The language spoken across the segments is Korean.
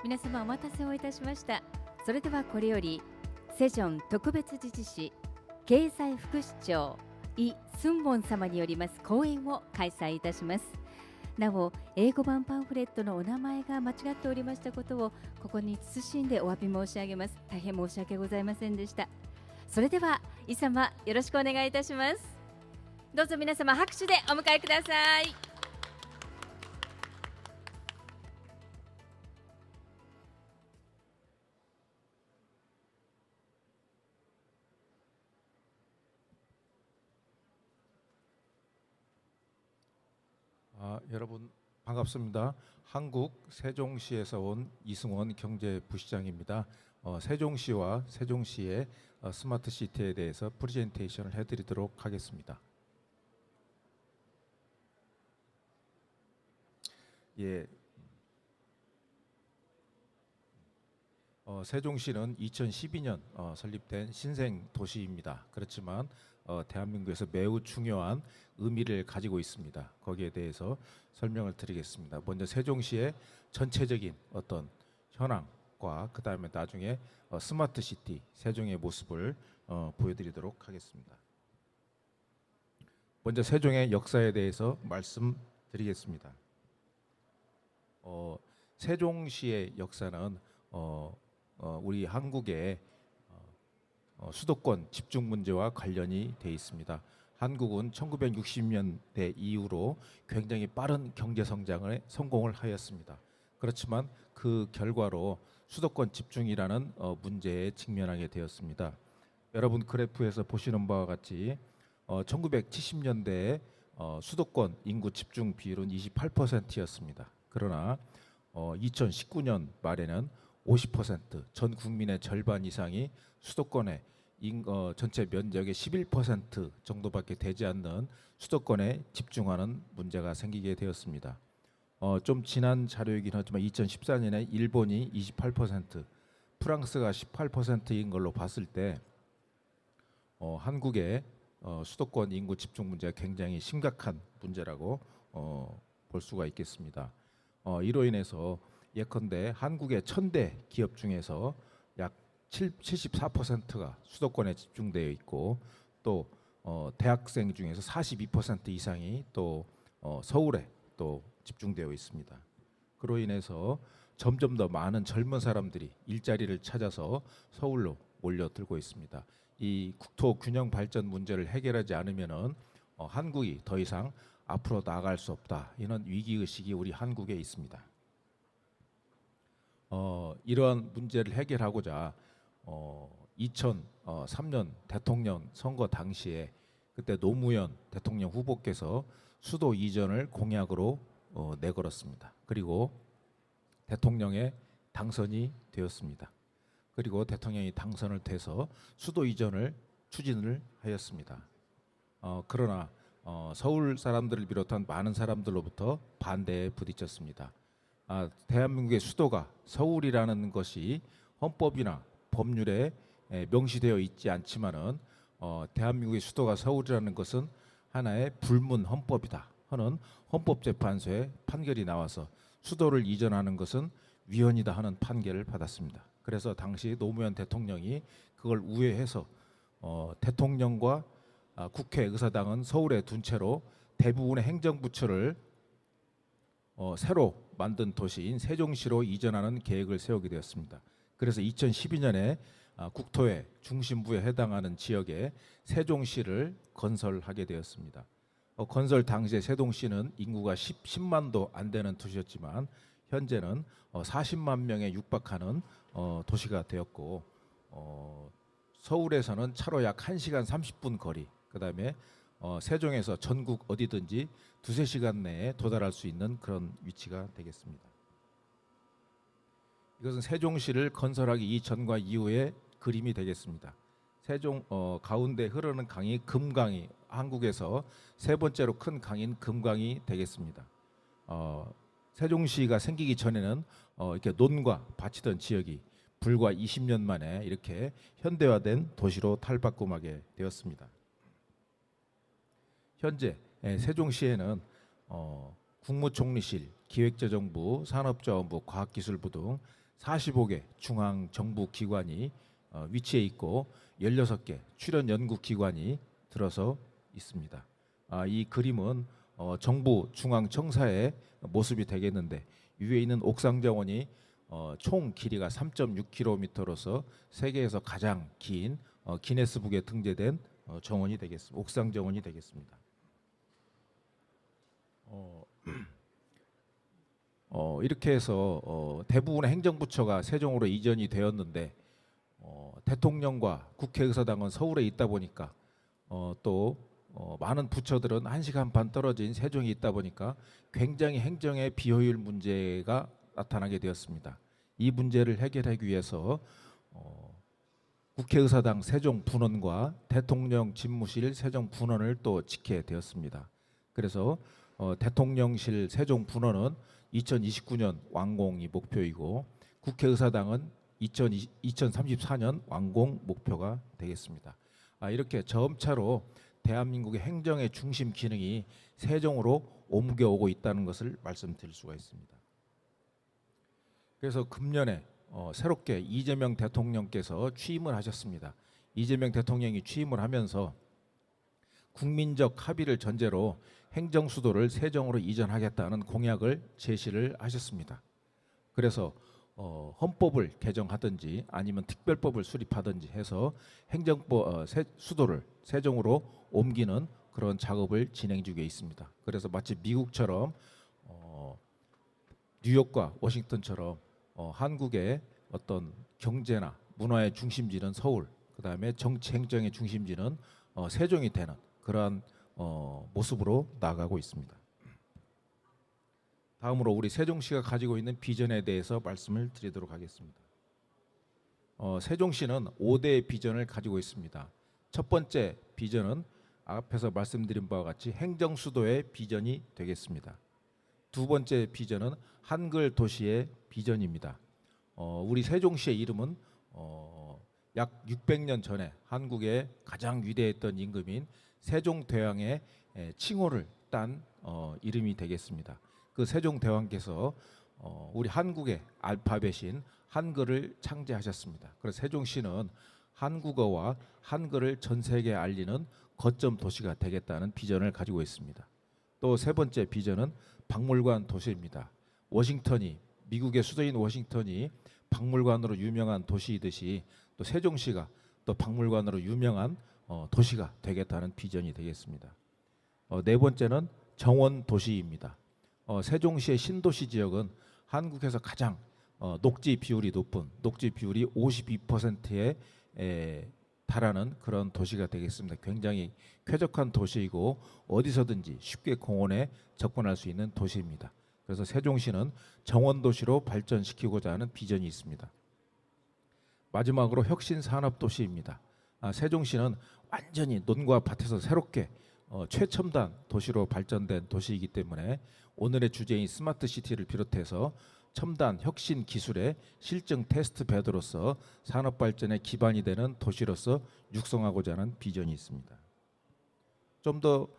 皆様お待たせをいたしました。それではこれよりセジョン特別自治市経済副市長イ・スンボン様によります講演を開催いたします。なお、英語版パンフレットのお名前が間違っておりましたことをここに謹んでお詫び申し上げます。大変申し訳ございませんでした。それではイ様よろしくお願いいたします。どうぞ皆様拍手でお迎えください。여러분 반갑습니다. 한국 세종시에서 온 이승원 경제부시장입니다. 세종시와 세종시의 스마트 시티에 대해서 프레젠테이션을 해드리도록 하겠습니다. 예, 세종시는 2012년 설립된 신생 도시입니다. 그렇지만 대한민국에서 매우 중요한 의미를 가지고 있습니다. 거기에 대해서 설명을 드리겠습니다. 먼저 세종시의 전체적인 어떤 현황과 그 다음에 나중에 스마트 시티 세종의 모습을 보여드리도록 하겠습니다. 먼저 세종의 역사에 대해서 말씀드리겠습니다. 세종시의 역사는 우리 한국의 수도권 집중 문제와 관련이 돼 있습니다. 한국은 1960년대 이후로 굉장히 빠른 경제 성장에 성공을 하였습니다. 그렇지만 그 결과로 수도권 집중이라는 문제에 직면하게 되었습니다. 여러분 그래프에서 보시는 바와 같이 1970년대에 수도권 인구 집중 비율은 28%였습니다. 그러나 2019년 말에는 50%, 전 국민의 절반 이상이 수도권에 전체 면적의 11% 정도밖에 되지 않는 수도권에 집중하는 문제가 생기게 되었습니다. 좀 지난 자료이긴 하지만 2014년에 일본이 28%, 프랑스가 18%인 걸로 봤을 때 한국의 수도권 인구 집중 문제가 굉장히 심각한 문제라고 볼 수가 있겠습니다. 이로 인해서 예컨대 한국의 1000대 기업 중에서 약 74%가 수도권에 집중되어 있고 또 대학생 중에서 42% 이상이 또 서울에 또 집중되어 있습니다. 그로 인해서 점점 더 많은 젊은 사람들이 일자리를 찾아서 서울로 몰려들고 있습니다. 이 국토 균형 발전 문제를 해결하지 않으면은 한국이 더 이상 앞으로 나아갈 수 없다. 이런 위기 의식이 우리 한국에 있습니다. 이러한 문제를 해결하고자 2003년 대통령 선거 당시에 그때 노무현 대통령 후보께서 수도 이전을 공약으로 내걸었습니다. 그리고 대통령에 당선이 되었습니다. 그리고 대통령이 당선을 돼서 수도 이전을 추진을 하였습니다. 그러나 서울 사람들을 비롯한 많은 사람들로부터 반대에 부딪혔습니다. 대한민국의 수도가 서울이라는 것이 헌법이나 법률에 명시되어 있지 않지만은 대한민국의 수도가 서울이라는 것은 하나의 불문 헌법이다 하는 헌법재판소의 판결이 나와서 수도를 이전하는 것은 위헌이다 하는 판결을 받았습니다. 그래서 당시 노무현 대통령이 그걸 우회해서 대통령과 국회의사당은 서울에 둔 채로 대부분의 행정부처를 새로 만든 도시인 세종시로 이전하는 계획을 세우게 되었습니다. 그래서 2012년에 국토의 중심부에 해당하는 지역에 세종시를 건설하게 되었습니다. 건설 당시에 세종시는 인구가 10만도 안 되는 도시였지만 현재는 40만 명에 육박하는 도시가 되었고 서울에서는 차로 약 1시간 30분 거리, 그 다음에 세종에서 전국 어디든지 2~3시간 내에 도달할 수 있는 그런 위치가 되겠습니다. 이것은 세종시를 건설하기 이전과 이후의 그림이 되겠습니다. 세종 가운데 흐르는 강이 금강이 한국에서 세 번째로 큰 강인 금강이 되겠습니다. 세종시가 생기기 전에는 이렇게 논과 밭이던 지역이 불과 20년 만에 이렇게 현대화된 도시로 탈바꿈하게 되었습니다. 현재 세종시에는 국무총리실, 기획재정부, 산업자원부, 과학기술부 등 45개 중앙 정부 기관이 위치해 있고 16개 출연 연구 기관이 들어서 있습니다. 이 그림은 정부 중앙 청사의 모습이 되겠는데 위에 있는 옥상 정원이 총 길이가 3.6km로서 세계에서 가장 긴 기네스북에 등재된 정원이 되겠습니다. 옥상 정원이 되겠습니다. 이렇게 해서 대부분의 행정부처가 세종으로 이전이 되었는데 대통령과 국회의사당은 서울에 있다 보니까 또 많은 부처들은 1시간 반 떨어진 세종이 있다 보니까 굉장히 행정의 비효율 문제가 나타나게 되었습니다. 이 문제를 해결하기 위해서 국회의사당 세종분원과 대통령 집무실 세종분원을 또 짓게 되었습니다. 그래서 대통령실 세종분원은 2029년 완공이 목표이고 국회의사당은 2034년 완공 목표가 되겠습니다. 이렇게 점차로 대한민국의 행정의 중심 기능이 세종으로 옮겨오고 있다는 것을 말씀드릴 수가 있습니다. 그래서 금년에 새롭게 이재명 대통령께서 취임을 하셨습니다. 이재명 대통령이 취임을 하면서 국민적 합의를 전제로 행정 수도를 세종으로 이전하겠다는 공약을 제시를 하셨습니다. 그래서 헌법을 개정하든지 아니면 특별법을 수립하든지 해서 행정법 수도를 세종으로 옮기는 그런 작업을 진행 중에 있습니다. 그래서 마치 미국처럼 뉴욕과 워싱턴처럼 한국의 어떤 경제나 문화의 중심지는 서울, 그다음에 정치 행정의 중심지는 세종이 되는 그러한 모습으로 나아가고 있습니다. 다음으로 우리 세종시가 가지고 있는 비전에 대해서 말씀을 드리도록 하겠습니다. 세종시는 5대의 비전을 가지고 있습니다. 첫 번째 비전은 앞에서 말씀드린 바와 같이 행정수도의 비전이 되겠습니다. 두 번째 비전은 한글 도시의 비전입니다. 우리 세종시의 이름은 약 600년 전에 한국의 가장 위대했던 임금인 세종대왕의 칭호를 딴 이름이 되겠습니다. 그 세종대왕께서 우리 한국의 알파벳인 한글을 창제하셨습니다. 그래서 세종시는 한국어와 한글을 전 세계에 알리는 거점 도시가 되겠다는 비전을 가지고 있습니다. 또 세 번째 비전은 박물관 도시입니다. 워싱턴이 미국의 수도인 워싱턴이 박물관으로 유명한 도시이듯이 또 세종시가 또 박물관으로 유명한 도시가 되겠다는 비전이 되겠습니다. 네 번째는 정원 도시입니다. 세종시의 신도시 지역은 한국에서 가장 녹지 비율이 높은 녹지 비율이 52%에 달하는 그런 도시가 되겠습니다. 굉장히 쾌적한 도시이고 어디서든지 쉽게 공원에 접근할 수 있는 도시입니다. 그래서 세종시는 정원 도시로 발전시키고자 하는 비전이 있습니다. 마지막으로 혁신 산업 도시입니다. 세종시는 완전히 논과 밭에서 새롭게 최첨단 도시로 발전된 도시이기 때문에 오늘의 주제인 스마트 시티를 비롯해서 첨단 혁신 기술의 실증 테스트 베드로서 산업 발전의 기반이 되는 도시로서 육성하고자 하는 비전이 있습니다. 좀 더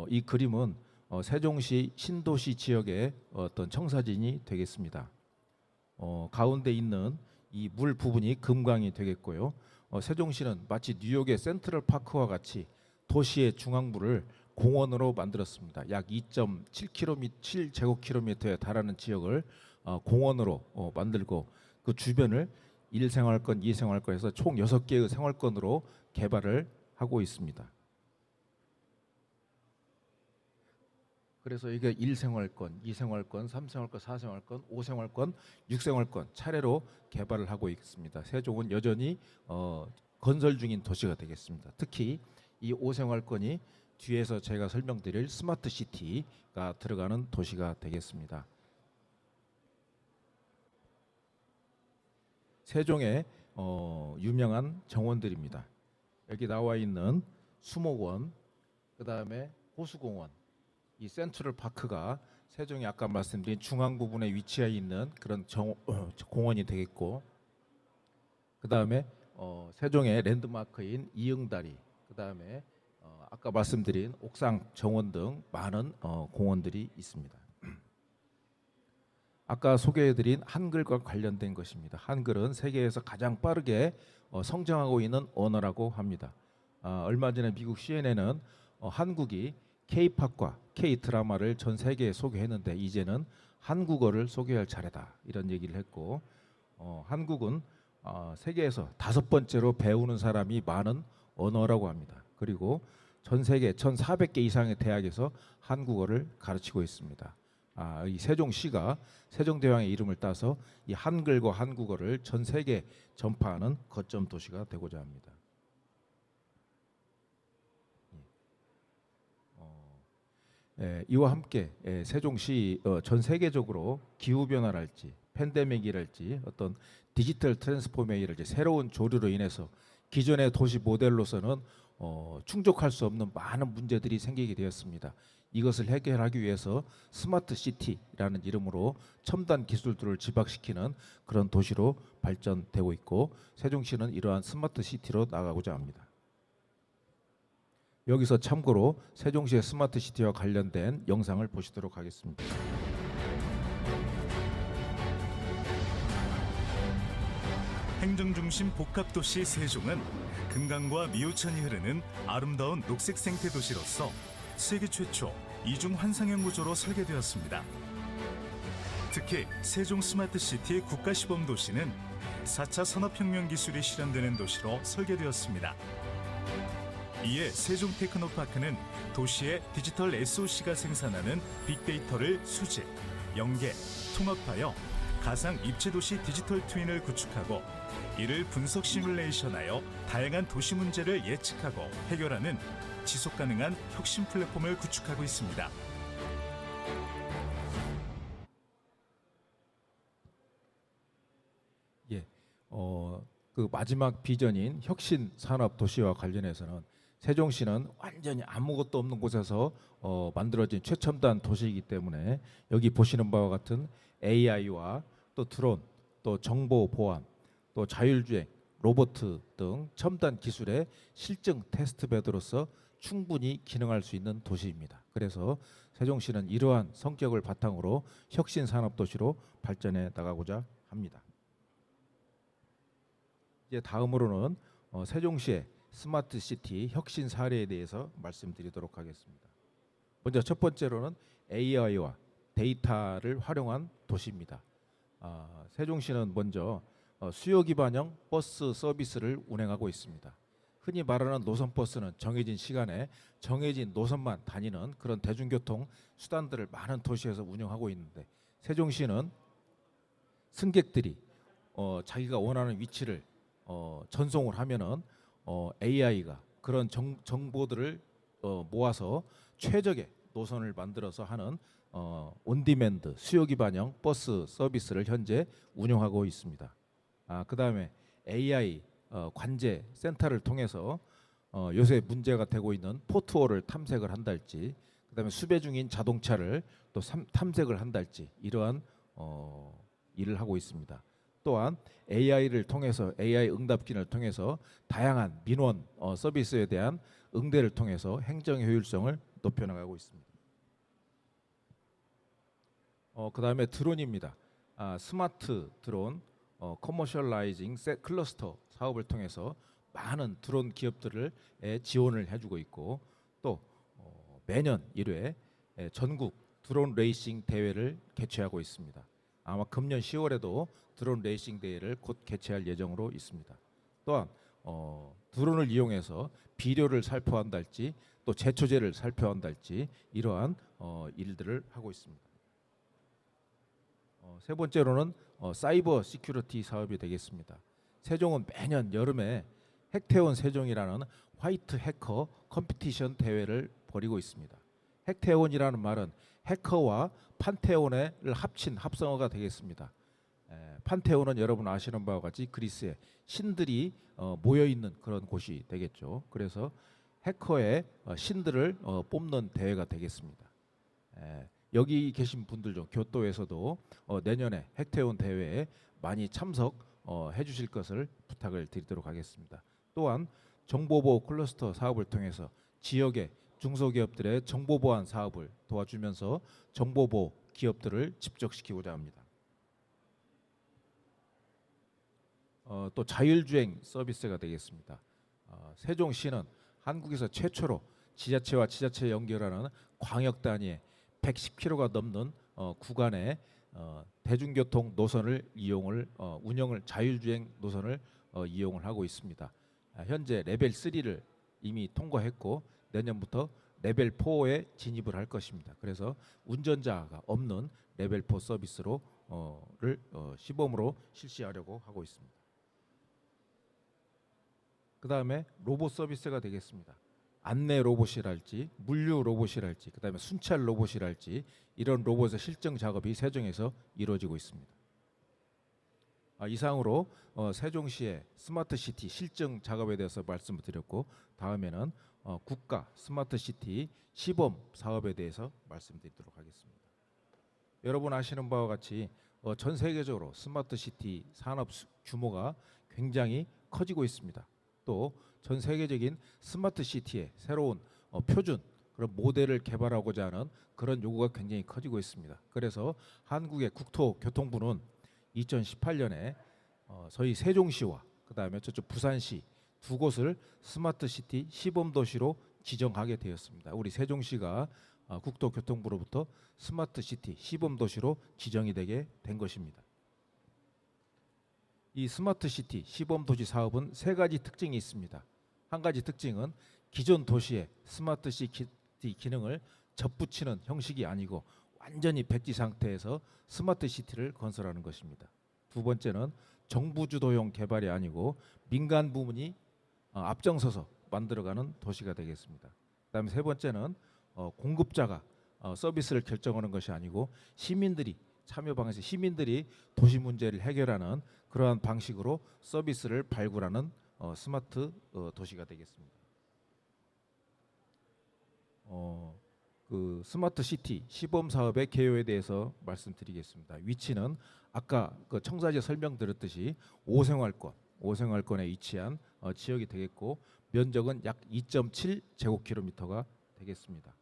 이 그림은 세종시 신도시 지역의 어떤 청사진이 되겠습니다. 가운데 있는 이 물 부분이 금강이 되겠고요. 세종시는 마치 뉴욕의 센트럴 파크와 같이 도시의 중앙부를 공원으로 만들었습니다. 약 2.7km, 7제곱킬로미터에 달하는 지역을 공원으로 만들고 그 주변을 1생활권, 2생활권 해서 총 6개의 생활권으로 개발을 하고 있습니다. 그래서 이게 1생활권, 2생활권, 3생활권, 4생활권, 5생활권, 6생활권 차례로 개발을 하고 있습니다. 세종은 여전히 건설 중인 도시가 되겠습니다. 특히 이 5생활권이 뒤에서 제가 설명드릴 스마트 시티가 들어가는 도시가 되겠습니다. 세종의 유명한 정원들입니다. 여기 나와 있는 수목원, 그 다음에 호수공원, 이 센트럴 파크가 세종이 아까 말씀드린 중앙 부분에 위치해 있는 그런 공원이 되겠고, 그 다음에 세종의 랜드마크인 이응다리, 그 다음에 아까 말씀드린 옥상 정원 등 많은 공원들이 있습니다. 아까 소개해드린 한글과 관련된 것입니다. 한글은 세계에서 가장 빠르게 성장하고 있는 언어라고 합니다. 얼마 전에 미국 CNN은 한국이 K-팝과 K-드라마를 전 세계에 소개했는데 이제는 한국어를 소개할 차례다 이런 얘기를 했고, 한국은 세계에서 5번째로 배우는 사람이 많은 언어라고 합니다. 그리고 전 세계 1,400개 이상의 대학에서 한국어를 가르치고 있습니다. 이 세종시가 세종대왕의 이름을 따서 이 한글과 한국어를 전 세계에 전파하는 거점 도시가 되고자 합니다. 이와 함께 세종시 전 세계적으로 기후 변화랄지 팬데믹이랄지 어떤 디지털 트랜스포메이랄지 새로운 조류로 인해서 기존의 도시 모델로서는 충족할 수 없는 많은 문제들이 생기게 되었습니다. 이것을 해결하기 위해서 스마트 시티라는 이름으로 첨단 기술들을 집약시키는 그런 도시로 발전되고 있고, 세종시는 이러한 스마트 시티로 나가고자 합니다. 여기서 참고로 세종시의 스마트 시티와 관련된 영상을 보시도록 하겠습니다. 행정중심 복합도시 세종은 금강과 미우천이 흐르는 아름다운 녹색 생태 도시로서 세계 최초 이중 환상형 구조로 설계되었습니다. 특히 세종 스마트시티 국가시범 도시는 4차 산업혁명 기술이 실현되는 도시로 설계되었습니다. 이에 세종 테크노파크는 도시의 디지털 SOC가 생산하는 빅데이터를 수집, 연계, 통합하여 가상 입체도시 디지털 트윈을 구축하고 이를 분석 시뮬레이션하여 다양한 도시 문제를 예측하고 해결하는 지속가능한 혁신 플랫폼을 구축하고 있습니다. 그 마지막 비전인 혁신 산업 도시와 관련해서는 세종시는 완전히 아무것도 없는 곳에서 만들어진 최첨단 도시이기 때문에 여기 보시는 바와 같은 AI와 또 드론, 또 정보 보안, 또 자율주행, 로봇 등 첨단 기술의 실증 테스트베드로서 충분히 기능할 수 있는 도시입니다. 그래서 세종시는 이러한 성격을 바탕으로 혁신 산업 도시로 발전해 나가고자 합니다. 이제 다음으로는 세종시의 스마트 시티 혁신 사례에 대해서 말씀드리도록 하겠습니다. 먼저 첫 번째로는 AI와 데이터를 활용한 도시입니다. 세종시는 먼저 수요 기반형 버스 서비스를 운행하고 있습니다. 흔히 말하는 노선버스는 정해진 시간에 정해진 노선만 다니는 그런 대중교통 수단들을 많은 도시에서 운영하고 있는데, 세종시는 승객들이 자기가 원하는 위치를 전송을 하면은 AI가 그런 정보들을 모아서 최적의 노선을 만들어서 하는 온디맨드 수요 기반형 버스 서비스를 현재 운영하고 있습니다. 그다음에 AI 관제 센터를 통해서 요새 문제가 되고 있는 포트홀을 탐색을 한달지, 그다음에 수배 중인 자동차를 또 탐색을 한달지 이러한 일을 하고 있습니다. 또한 AI를 통해서 AI 응답 기능을 통해서 다양한 민원 서비스에 대한 응대를 통해서 행정의 효율성을 높여나가고 있습니다. 그다음에 드론입니다. 스마트 드론 커머셜라이징 클러스터 사업을 통해서 많은 드론 기업들을 지원을 해주고 있고, 또 매년 1회 전국 드론 레이싱 대회를 개최하고 있습니다. 아마 금년 10월에도 드론 레이싱 대회를 곧 개최할 예정으로 있습니다. 또한 드론을 이용해서 비료를 살포한달지 또 제초제를 살포한달지 이러한 일들을 하고 있습니다. 세 번째로는 사이버 시큐리티 사업이 되겠습니다. 세종은 매년 여름에 핵태원 세종이라는 화이트 해커 컴피티션 대회를 벌이고 있습니다. 핵태원이라는 말은 해커와 판테온을 합친 합성어가 되겠습니다. 판테온은 여러분 아시는 바와 같이 그리스의 신들이 모여 있는 그런 곳이 되겠죠. 그래서 해커의 신들을 뽑는 대회가 되겠습니다. 여기 계신 분들 중 교토에서도 내년에 핵태원 대회에 많이 참석해 주실 것을 부탁을 드리도록 하겠습니다. 또한 정보보호 클러스터 사업을 통해서 지역의 중소기업들의 정보보안 사업을 도와주면서 정보보호 기업들을 집적시키고자 합니다. 또 자율주행 서비스가 되겠습니다. 세종시는 한국에서 최초로 지자체와 지자체 연결하는 광역 단위의 110km가 넘는 구간의 대중교통 노선을 운영을 자율주행 노선을 이용을 하고 있습니다. 현재 레벨 3를 이미 통과했고 내년부터 레벨 4에 진입을 할 것입니다. 그래서 운전자가 없는 레벨 4 서비스를 시범으로 실시하려고 하고 있습니다. 그 다음에 로봇 서비스가 되겠습니다. 안내 로봇이랄지 물류 로봇이랄지 그 다음에 순찰 로봇이랄지 이런 로봇의 실증 작업이 세종에서 이루어지고 있습니다. 이상으로 세종시의 스마트시티 실증 작업에 대해서 말씀을 드렸고 다음에는 국가 스마트시티 시범 사업에 대해서 말씀드리도록 하겠습니다. 여러분 아시는 바와 같이 전 세계적으로 스마트시티 산업 규모가 굉장히 커지고 있습니다. 또 전 세계적인 스마트시티의 새로운 표준 그런 모델을 개발하고자 하는 그런 요구가 굉장히 커지고 있습니다. 그래서 한국의 국토교통부는 2018년에 저희 세종시와 그다음에 저쪽 부산시 두 곳을 스마트시티 시범도시로 지정하게 되었습니다. 우리 세종시가 국토교통부로부터 스마트시티 시범도시로 지정이 되게 된 것입니다. 이 스마트시티 시범도시 사업은 세 가지 특징이 있습니다. 한 가지 특징은 기존 도시의 스마트시티 기능을 접붙이는 형식이 아니고 완전히 백지 상태에서 스마트시티를 건설하는 것입니다. 두 번째는 정부 주도형 개발이 아니고 민간 부문이 앞장서서 만들어가는 도시가 되겠습니다. 그다음에 세 번째는 공급자가 서비스를 결정하는 것이 아니고 시민들이 참여 방식 시민들이 도시 문제를 해결하는 그러한 방식으로 서비스를 발굴하는 스마트 도시가 되겠습니다. 그 스마트 시티 시범 사업의 개요에 대해서 말씀드리겠습니다. 위치는 아까 그 청사제 설명드렸듯이 5생활권에 위치한 지역이 되겠고 면적은 약 2.7 제곱킬로미터가 되겠습니다.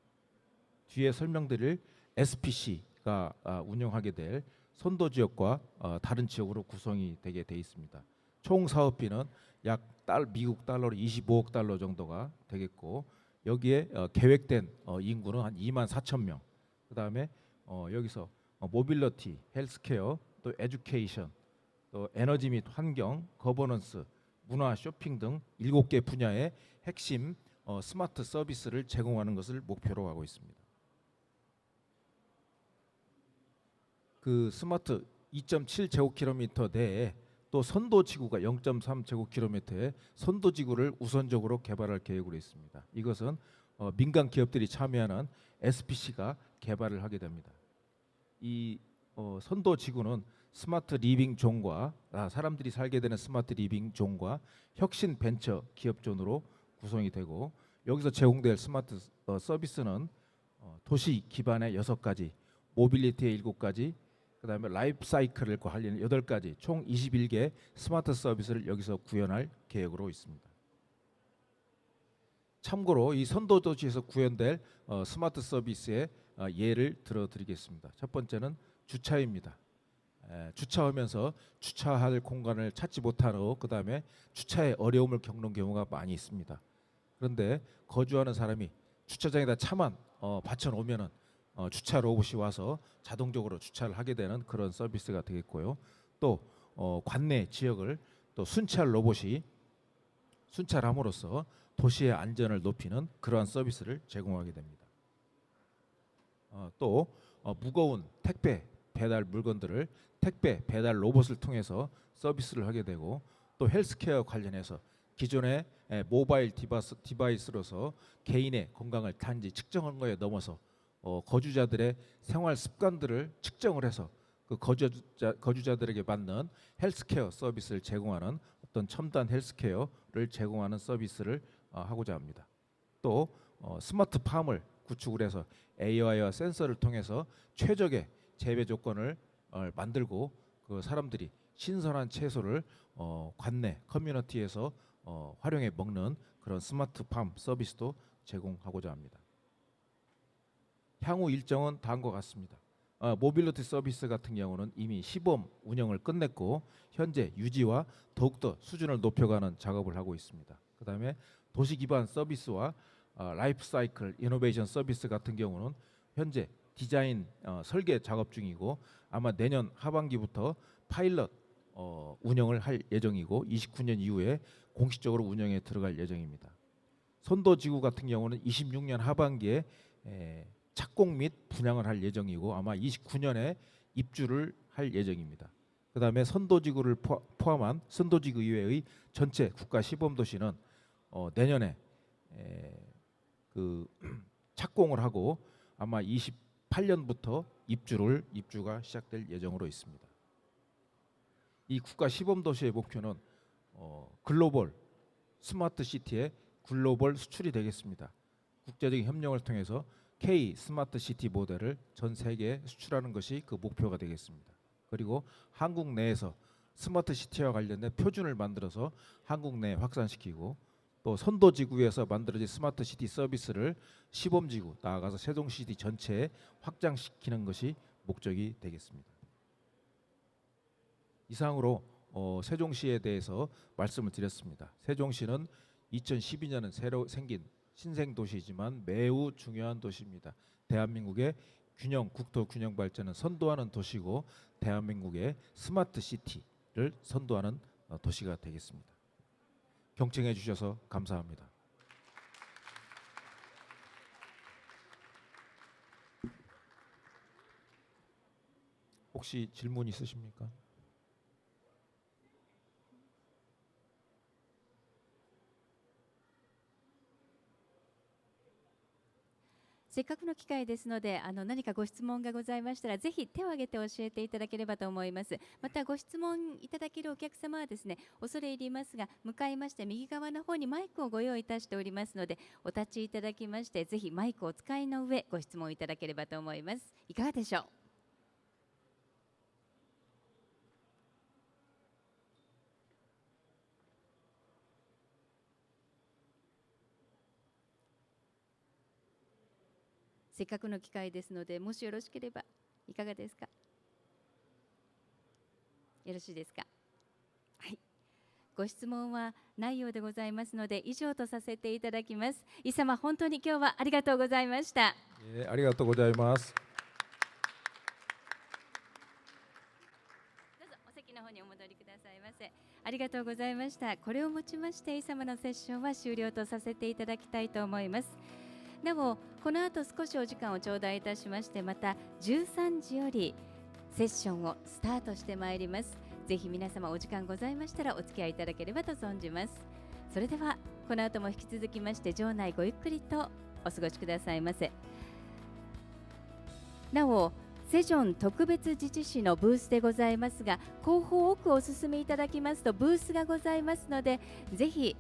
뒤에 설명드릴 SPC가 운영하게 될 선도 지역과 다른 지역으로 구성이 되게 돼 있습니다. 총 사업비는 약 미국 달러로 25억 달러 정도가 되겠고 여기에 계획된 인구는 한 2만 4천 명. 그다음에 여기서 모빌리티, 헬스케어, 또 에듀케이션, 또 에너지 및 환경, 거버넌스, 문화, 쇼핑 등 7개 분야의 핵심 스마트 서비스를 제공하는 것을 목표로 하고 있습니다. 그 스마트 2.7 제곱킬로미터 내에 또 선도 지구가 0.3 제곱킬로미터의 선도 지구를 우선적으로 개발할 계획으로 있습니다. 이것은 민간 기업들이 참여하는 SPC가 개발을 하게 됩니다. 이 선도 지구는 스마트 리빙 존과 사람들이 살게 되는 스마트 리빙 존과 혁신 벤처 기업 존으로 구성이 되고 여기서 제공될 스마트 서비스는 도시 기반의 6가지, 모빌리티의 7가지, 그다음에 라이프 사이클을 관리하는 8가지 총 21개 스마트 서비스를 여기서 구현할 계획으로 있습니다. 참고로 이 선도도시에서 구현될 스마트 서비스의 예를 들어드리겠습니다. 첫 번째는 주차입니다. 주차하면서 주차할 공간을 찾지 못하고 그다음에 주차에 어려움을 겪는 경우가 많이 있습니다. 그런데 거주하는 사람이 주차장에다 차만 받쳐놓으면은 주차 로봇이 와서 자동적으로 주차를 하게 되는 그런 서비스가 되겠고요. 또 관내 지역을 또 순찰 로봇이 순찰함으로써 도시의 안전을 높이는 그러한 서비스를 제공하게 됩니다. 또 무거운 택배 배달 물건들을 택배 배달 로봇을 통해서 서비스를 하게 되고 또 헬스케어 관련해서 기존의 모바일 디바이스로서 개인의 건강을 단지 측정하는 것에 넘어서 거주자들의 생활 습관들을 측정을 해서 그 거주자들에게 맞는 헬스케어 서비스를 제공하는 어떤 첨단 헬스케어를 제공하는 서비스를 하고자 합니다. 또 스마트팜을 구축을 해서 AI와 센서를 통해서 최적의 재배 조건을 만들고 그 사람들이 신선한 채소를 관내 커뮤니티에서 활용해 먹는 그런 스마트팜 서비스도 제공하고자 합니다. 향후 일정은 다음과 같습니다. 모빌리티 서비스 같은 경우는 이미 시범 운영을 끝냈고 현재 유지와 더욱더 수준을 높여가는 작업을 하고 있습니다. 그다음에 도시 기반 서비스와 라이프 사이클 이노베이션 서비스 같은 경우는 현재 디자인 설계 작업 중이고 아마 내년 하반기부터 파일럿 운영을 할 예정이고 29년 이후에 공식적으로 운영에 들어갈 예정입니다. 선도지구 같은 경우는 26년 하반기에 착공 및 분양을 할 예정이고 아마 29년에 입주를 할 예정입니다. 그다음에 선도지구를 포함한 선도지구 이외의 전체 국가 시범도시는 내년에 그 착공을 하고 아마 28년부터 입주가 시작될 예정으로 있습니다. 이 국가 시범도시의 목표는 글로벌 스마트 시티의 글로벌 수출이 되겠습니다. 국제적인 협력을 통해서 K 스마트 시티 모델을 전 세계에 수출하는 것이 그 목표가 되겠습니다. 그리고 한국 내에서 스마트 시티와 관련된 표준을 만들어서 한국 내에 확산시키고 또 선도지구에서 만들어진 스마트 시티 서비스를 시범지구 나아가서 세종시티 전체에 확장시키는 것이 목적이 되겠습니다. 이상으로 세종시에 대해서 말씀을 드렸습니다. 세종시는 2012년은 새로 생긴 신생도시지만 매우 중요한 도시입니다. 대한민국의 국토 균형 발전을 선도하는 도시고 대한민국의 스마트 시티를 선도하는 도시가 되겠습니다. 경청해 주셔서 감사합니다. 혹시 질문 있으십니까? せっかくの機会ですので、何かご質問がございましたら、ぜひ手を挙げて教えていただければと思います。またご質問いただけるお客様はですね、恐れ入りますが、向かいまして右側の方にマイクをご用意いたしておりますので、お立ちいただきまして、ぜひマイクをお使いの上、ご質問いただければと思います。いかがでしょう。せっかくの機会ですので、もしよろしければいかがですか。よろしいですか。はい。ご質問はないようでございますので、以上とさせていただきます。イ様、本当に今日はありがとうございました。ありがとうございます。どうぞお席の方にお戻りくださいませ。ありがとうございました。これをもちましてイ様のセッションは終了とさせていただきたいと思います。なお、この後少しお時間を頂戴いたしまして、また13時よりセッションをスタートしてまいります。ぜひ皆様お時間ございましたらお付き合いいただければと存じます。それではこの後も引き続きまして場内ごゆっくりとお過ごしくださいませ。なお、セジョン特別自治市のブースでございますが、後方奥をお進みいただきますとブースがございますので、ぜひ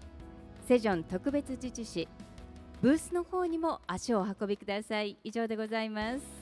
セジョン特別自治市ブースの方にも足をお運びください。以上でございます。